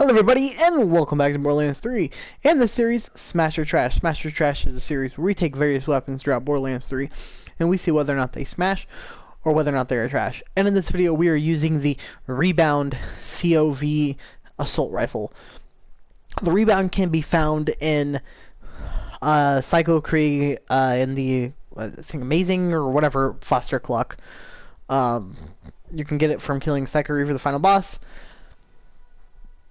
Hello everybody, and welcome back to Borderlands 3, and the series Smash or Trash. Smash or Trash is a series where we take various weapons throughout Borderlands 3, and we see whether or not they smash, or whether or not they are trash. And in this video, we are using the Rebound COV Assault Rifle. The Rebound can be found in Psycho Krieg, in the, I think, Amazing, or whatever, Foster Cluck. You can get it from killing Psycho Reaver, the final boss.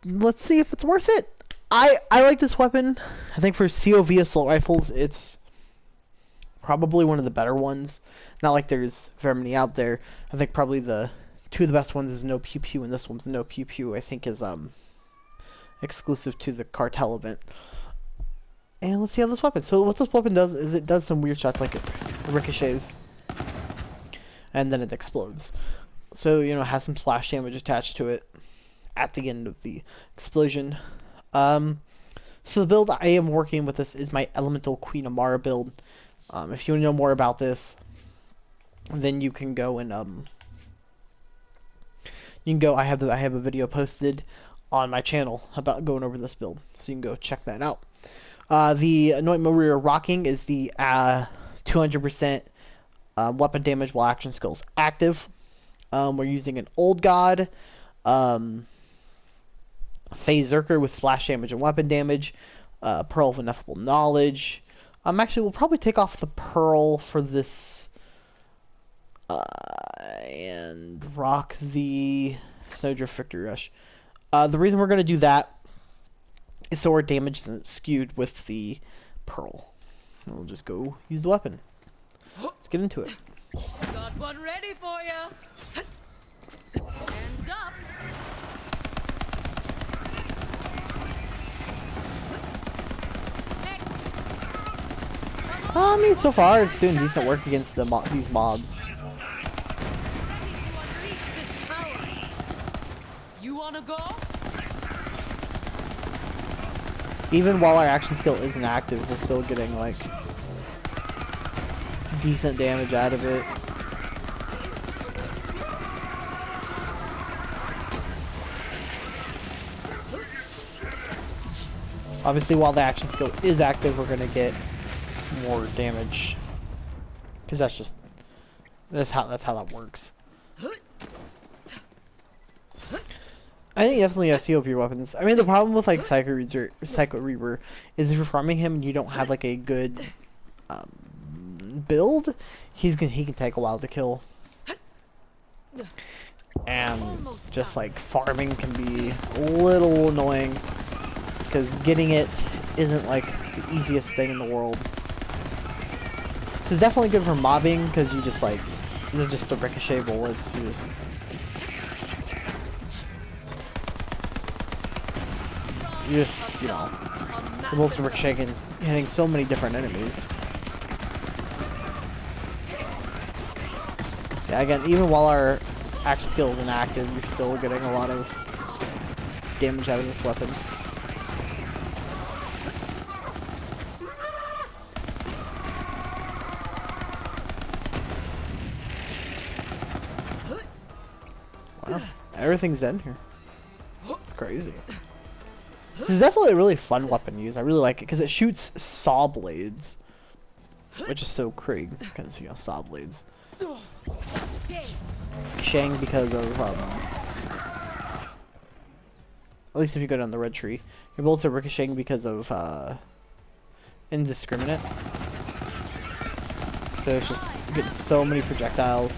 Let's see if it's worth it. I like this weapon. I think for COV assault rifles, it's probably one of the better ones. Not like there's very many out there. I think probably the two of the best ones is no pew pew, and this one's no pew pew. I think is exclusive to the cartel event. And let's see how this weapon. So what this weapon does is it does some weird shots, like it ricochets, and then it explodes. So it has some splash damage attached to it at the end of the explosion. So the build I am working with this is my Elemental Queen Amara build. If you want to know more about this, then you can go and I have a video posted on my channel about going over this build, so you can go check that out. The Anoint Maria Rocking is the 200% weapon damage while action skills active. We're using an Old God, Phase Zerker with splash damage and weapon damage, Pearl of Ineffable Knowledge. Actually, we'll probably take off the Pearl for this, and rock the Snowdrift Victory Rush. The reason we're going to do that is so our damage isn't skewed with the Pearl. And we'll just go use the weapon. Let's get into it. Got one ready for you. Hands up. I mean, so far it's doing decent work against these mobs. You wanna go? Even while our action skill isn't active, we're still getting like decent damage out of it. Obviously, while the action skill is active, we're gonna get more damage, because that's how that works. I think definitely COP weapons. I mean, the problem with like Psycho Reaver is if you're farming him and you don't have like a good build, he can take a while to kill, and just like farming can be a little annoying because getting it isn't like the easiest thing in the world. This is definitely good for mobbing because you just like, they're just the ricochet bullets. The bullets are ricocheting and hitting so many different enemies. Yeah, again, even while our action skill is inactive, you're still getting a lot of damage out of this weapon. Wow, everything's in here. It's crazy. This is definitely a really fun weapon to use. I really like it because it shoots saw blades, which is so Krieg, because saw blades. Shang because of at least if you go down the red tree, your bullets are ricocheting because of indiscriminate. So it's just, you get so many projectiles.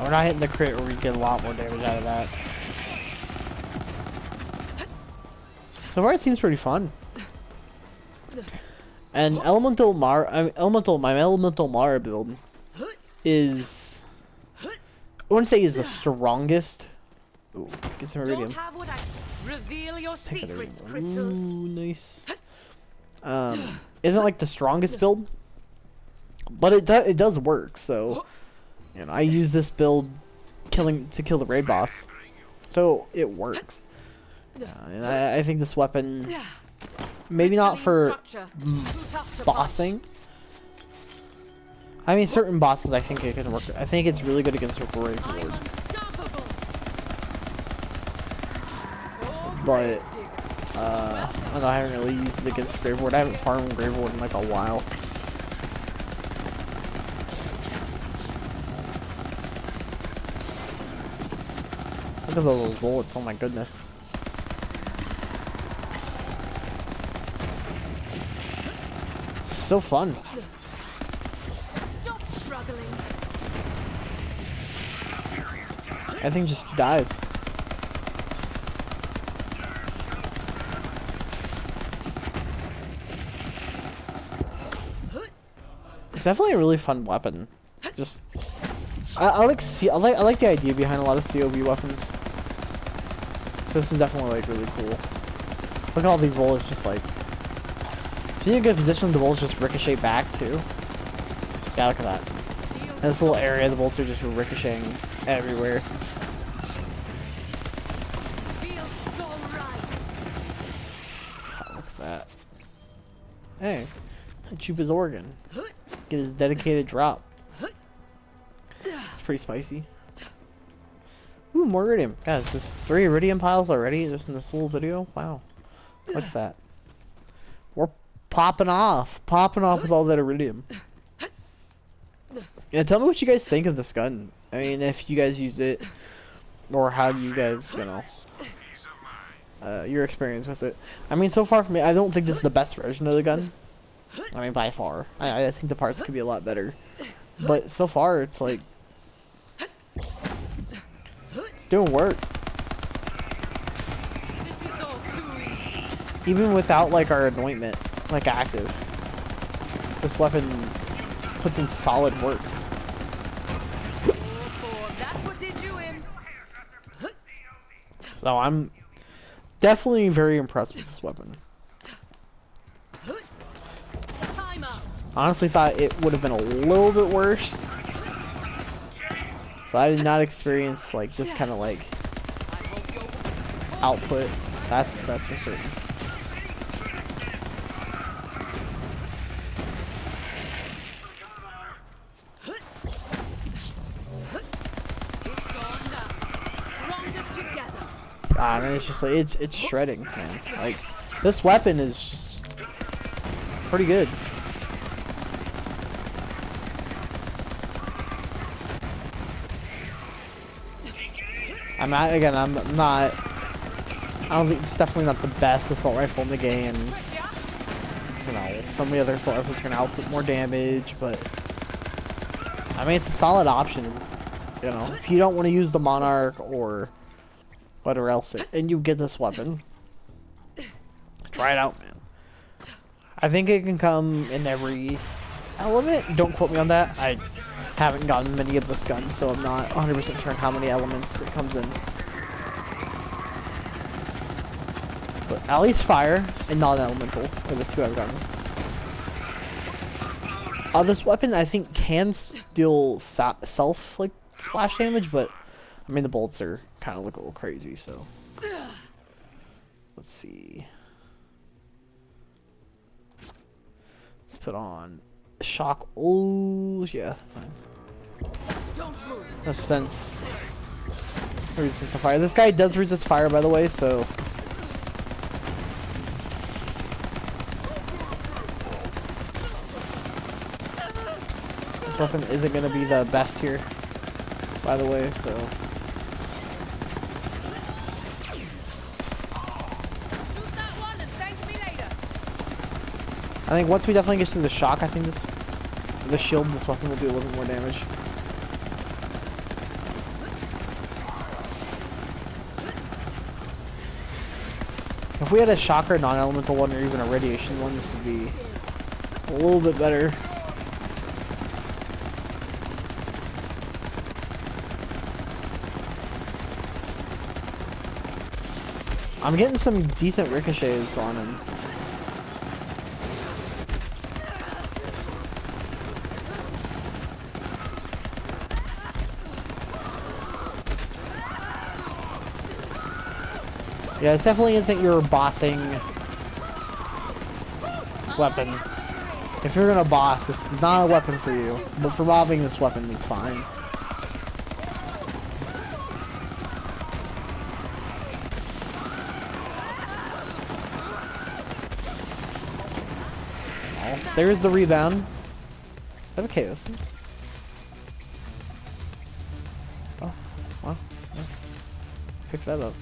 We're not hitting the crit where we get a lot more damage out of that. So far it seems pretty fun. And my Elemental Mara build is, I wouldn't say is the strongest. Ooh, get some iridium. Reveal your secrets, crystals. Ooh, nice. Isn't like the strongest build, but it does work. So I use this build to kill the raid boss, so it works. And I think this weapon, maybe not Crystalline for structure. Too tough to bossing. I mean, certain bosses I think it can work. I think it's really good against a Grave punch. I'm Lord. unstoppable. But I don't know, I haven't really used it against Grave Lord. I haven't farmed Grave Lord in like a while. Look at those bullets, oh my goodness. It's so fun. Stop struggling. Everything just dies. It's definitely a really fun weapon. Just I like the idea behind a lot of COV weapons. So this is definitely like really cool. Look at all these bullets just like, if you're in a good position, the bullets just ricochet back too. Yeah, look at that. In this little area, the bullets are just ricocheting everywhere. Feels so right. Oh, look at that. Hey, chew his organ. Get his dedicated drop. It's pretty spicy. Ooh, more iridium. Guys, there's 3 iridium piles already just in this little video. Wow. Look at that. We're popping off. Popping off with all that iridium. Yeah, tell me what you guys think of this gun. I mean, if you guys use it, or how do you guys, you know, your experience with it. I mean, so far for me, I don't think this is the best version of the gun. I mean, by far. I think the parts could be a lot better. But so far, it's like, it's doing work. This is all too easy. Even without, like, our anointment, like, active. This weapon puts in solid work. That's what did you in. So I'm definitely very impressed with this weapon. Time out. Honestly thought it would have been a little bit worse. So I did not experience like this kind of like output. That's for certain. It's on now. Stronger together. And it's just like it's shredding, man. Like this weapon is just pretty good. I'm not, again, I'm not, I don't think it's definitely not the best assault rifle in the game. You know, some of the other assault rifles are going to output more damage, but I mean, it's a solid option. You know, if you don't want to use the Monarch or whatever else, and you get this weapon, try it out, man. I think it can come in every element. Don't quote me on that. I haven't gotten many of this gun, so I'm not 100% sure on how many elements it comes in. But at least fire and non-elemental are the 2 I've gotten. This weapon I think can deal self like splash damage, but I mean the bolts are kind of look a little crazy. So let's see. Let's put on shock. Oh yeah, fine. Don't move. No sense. Resistance to fire. This guy does resist fire, by the way, so. This weapon isn't going to be the best here, by the way, so. Shoot that one and thank me later. I think once we definitely get to the shock, I think the shield, this weapon will do a little bit more damage. If we had a shocker, non-elemental one, or even a radiation one, this would be a little bit better. I'm getting some decent ricochets on him. Yeah, this definitely isn't your bossing weapon. If you're gonna boss, this is not a weapon for you. But for mobbing, this weapon is fine. Oh, there's the rebound. Okay, listen. Oh, well, yeah. Pick that up.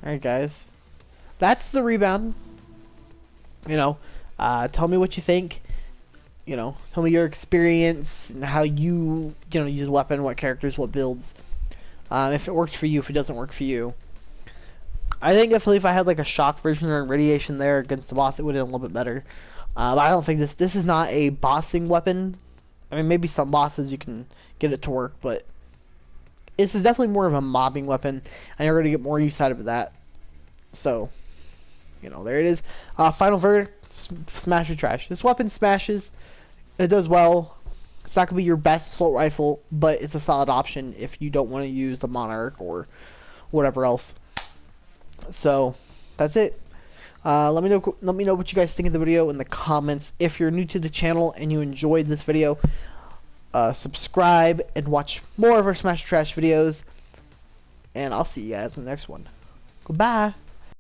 Alright, guys. That's the rebound. You know, tell me what you think. You know, tell me your experience and how you know, use a weapon, what characters, what builds. If it works for you, if it doesn't work for you. I think definitely if I had like a shock version or radiation there against the boss, it would have been a little bit better. But I don't think this is not a bossing weapon. I mean, maybe some bosses you can get it to work, but this is definitely more of a mobbing weapon, and you're going to get more use out of that. So, you know, there it is. Final verdict, smash or trash. This weapon smashes. It does well. It's not going to be your best assault rifle, but it's a solid option if you don't want to use the Monarch or whatever else. So, that's it. Let me know what you guys think of the video in the comments. If you're new to the channel and you enjoyed this video, subscribe and watch more of our Smash or Trash videos. And I'll see you guys in the next one. Goodbye.